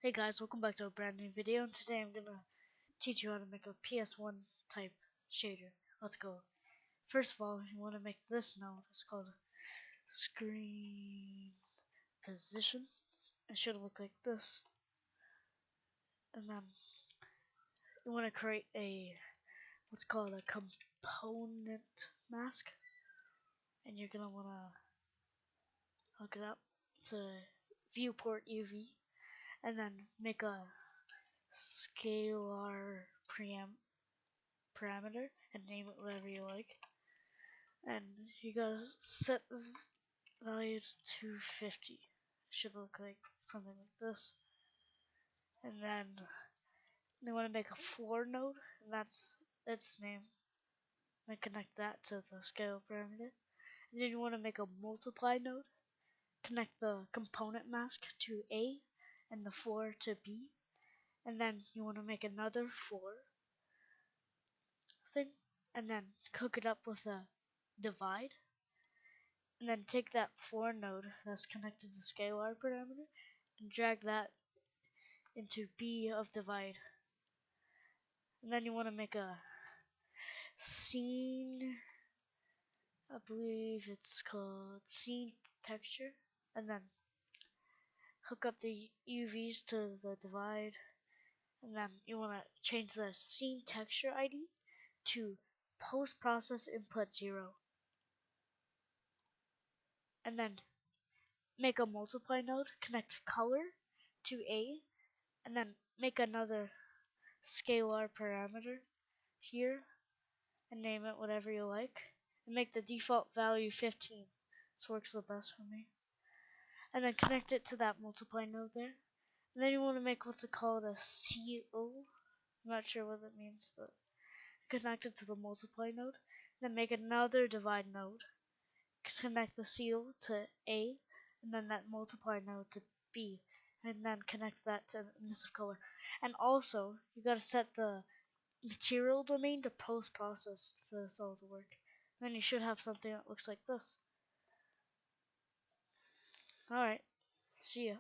Hey guys, welcome back to a brand new video, and today I'm gonna teach you how to make a PS1 type shader. Let's go. First of all, you want to make this node. It's called screen position. It should look like this. And then you want to create what's called a component mask, and you're gonna want to hook it up to viewport UV, and then make a scalar parameter and name it whatever you like. And you gotta set the value to 250. Should look like something like this. And then you want to make a floor node, and that's its name. And connect that to the scale parameter. And then you want to make a multiply node. Connect the component mask to A and the floor to B. And then you want to make another floor thing, and then hook it up with a divide. And then take that floor node that's connected to scalar parameter and drag that into B of divide. And then you want to make a scene, I believe it's called scene texture, and then hook up the UVs to the divide. And then you want to change the scene texture ID to post process input 0. And then make a multiply node, connect color to A, and then make another scalar parameter here and name it whatever you like, and make the default value 15. This works the best for me. And then connect it to that multiply node there. And then you want to make what's called a CO. I'm not sure what that means, but connect it to the multiply node. Then make another divide node. Connect the CO to A, and then that multiply node to B, and then connect that to emissive color. And also, you gotta set the material domain to post process for this all to work. Then you should have something that looks like this. Alright, see ya.